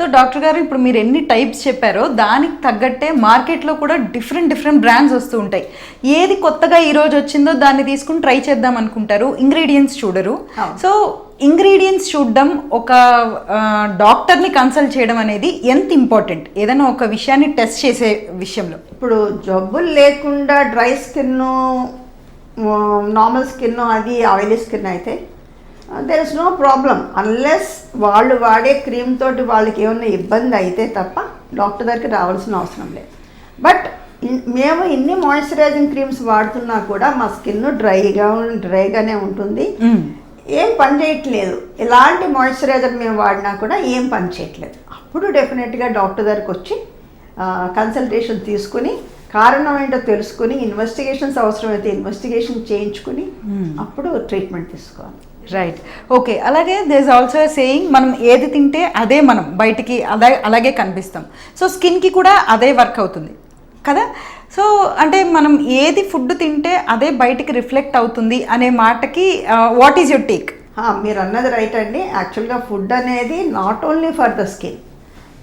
So doctor గారు ఇప్పుడు మీరు ఎన్ని టైప్స్ చెప్పారో దానికి తగ్గట్టే మార్కెట్లో కూడా డిఫరెంట్ బ్రాండ్స్ వస్తూ ఉంటాయి. ఏది కొత్తగా ఈరోజు వచ్చిందో దాన్ని తీసుకుని ట్రై చేద్దాం అనుకుంటారు, ఇంగ్రీడియంట్స్ చూడరు. సో ఇంగ్రీడియంట్స్ చూడడం ఒక డాక్టర్ని కన్సల్ట్ చేయడం అనేది ఎంత ఇంపార్టెంట్ ఏదైనా ఒక విషయాన్ని టెస్ట్ చేసే విషయంలో? ఇప్పుడు జబ్బులు లేకుండా డ్రై స్కిన్, నార్మల్ స్కిన్, అది ఆయిలీ స్కిన్ అయితే there is no problem unless వాళ్ళు వాడే క్రీమ్ తోటి వాళ్ళకి ఏమైనా ఇబ్బంది అయితే తప్ప డాక్టర్ దగ్గరికి రావాల్సిన అవసరం లేదు. బట్ మేము ఇన్ని మాయిశ్చరైజింగ్ క్రీమ్స్ వాడుతున్నా కూడా మా స్కిన్ డ్రైగానే ఉంటుంది, ఏం పని చేయట్లేదు. ఎలాంటి మాయిశ్చరైజర్ మేము వాడినా కూడా ఏం పని చేయట్లేదు. అప్పుడు డెఫినెట్గా డాక్టర్ దగ్గరికి వచ్చి కన్సల్టేషన్ తీసుకుని కారణం ఏంటో తెలుసుకుని ఇన్వెస్టిగేషన్స్ అవసరమైతే ఇన్వెస్టిగేషన్ చేయించుకుని అప్పుడు ట్రీట్మెంట్ తీసుకోవాలి. Right, okay. అలాగే దేర్ ఇస్ ఆల్సో సేయింగ్ మనం ఏది తింటే అదే మనం బయటికి అలాగే కనిపిస్తాం. సో స్కిన్కి కూడా అదే వర్క్ అవుతుంది కదా. సో అంటే మనం ఏది ఫుడ్ తింటే అదే బయటికి రిఫ్లెక్ట్ అవుతుంది అనే మాటకి వాట్ ఈజ్ యువర్ టేక్? మీరు అన్నది రైట్ అండి. యాక్చువల్గా ఫుడ్ అనేది not only for the skin,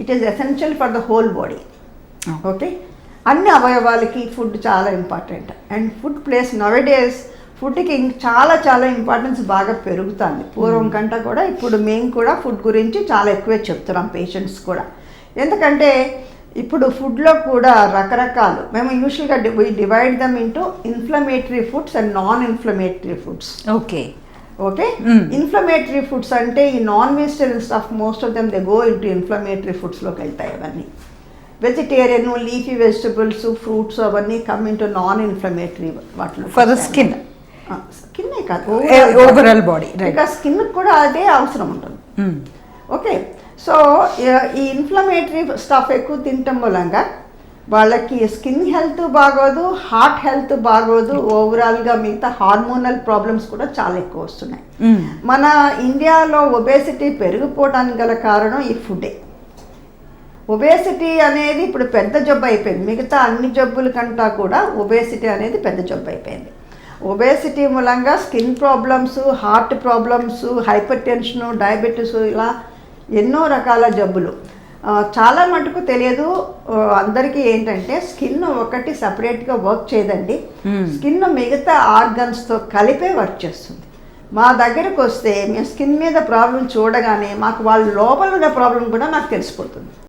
it is essential for the whole body. Okay, అన్ని అవయవాలకి ఫుడ్ చాలా ఇంపార్టెంట్. అండ్ ఫుడ్ ప్లేస్ నవడేస్ ఫుడ్కి చాలా ఇంపార్టెన్స్ బాగా పెరుగుతుంది. పూర్వం కంటే కూడా ఇప్పుడు మేము కూడా ఫుడ్ గురించి చాలా ఎక్కువే చెప్తున్నాం పేషెంట్స్ కూడా. ఎందుకంటే ఇప్పుడు ఫుడ్లో కూడా రకరకాలు మేము యూజువల్గా divide them into inflammatory foods and non inflammatory foods. Okay, inflammatory foods అంటే ఈ non vegetarian stuff most of them they go into inflammatory ఫుడ్స్లోకి వెళ్తాయి. అవన్నీ వెజిటేరియన్, లీఫీ వెజిటబుల్స్, ఫ్రూట్స్ అవన్నీ కమ్ ఇంటూ నాన్ ఇన్ఫ్లమేటరీ వాటిలో. ఫర్ ద స్కిన్, స్కిన్నే కాదు overall body, ఇంకా స్కిన్ కూడా అదే అవసరం ఉంటుంది. ఓకే, సో ఈ ఇన్ఫ్లమేటరీ స్టఫ్ ఎక్కువ తినటం మూలంగా వాళ్ళకి స్కిన్ హెల్త్ బాగోదు, హార్ట్ హెల్త్ బాగోదు, ఓవరాల్గా మిగతా హార్మోనల్ ప్రాబ్లమ్స్ కూడా చాలా ఎక్కువ వస్తున్నాయి. మన ఇండియాలో ఒబేసిటీ పెరిగిపోవడానికి గల కారణం ఈ ఫుడ్డే. ఒబేసిటీ అనేది ఇప్పుడు పెద్ద జబ్బు అయిపోయింది. మిగతా అన్ని జబ్బుల కంటా కూడా ఒబేసిటీ అనేది పెద్ద జబ్బు అయిపోయింది. ఒబేసిటీ మూలంగా skin problems, heart problems, hyper tension, diabetes, ఇలా ఎన్నో రకాల జబ్బులు. చాలా మటుకు తెలియదు అందరికీ ఏంటంటే స్కిన్ ఒకటి సపరేట్గా వర్క్ చేయదండి. స్కిన్ మిగతా ఆర్గన్స్తో కలిపే వర్క్ చేస్తుంది. మా దగ్గరకు వస్తే మేము స్కిన్ మీద ప్రాబ్లం చూడగానే మాకు వాళ్ళ లోపల ఉన్న ప్రాబ్లం కూడా నాకు తెలిసిపోతుంది.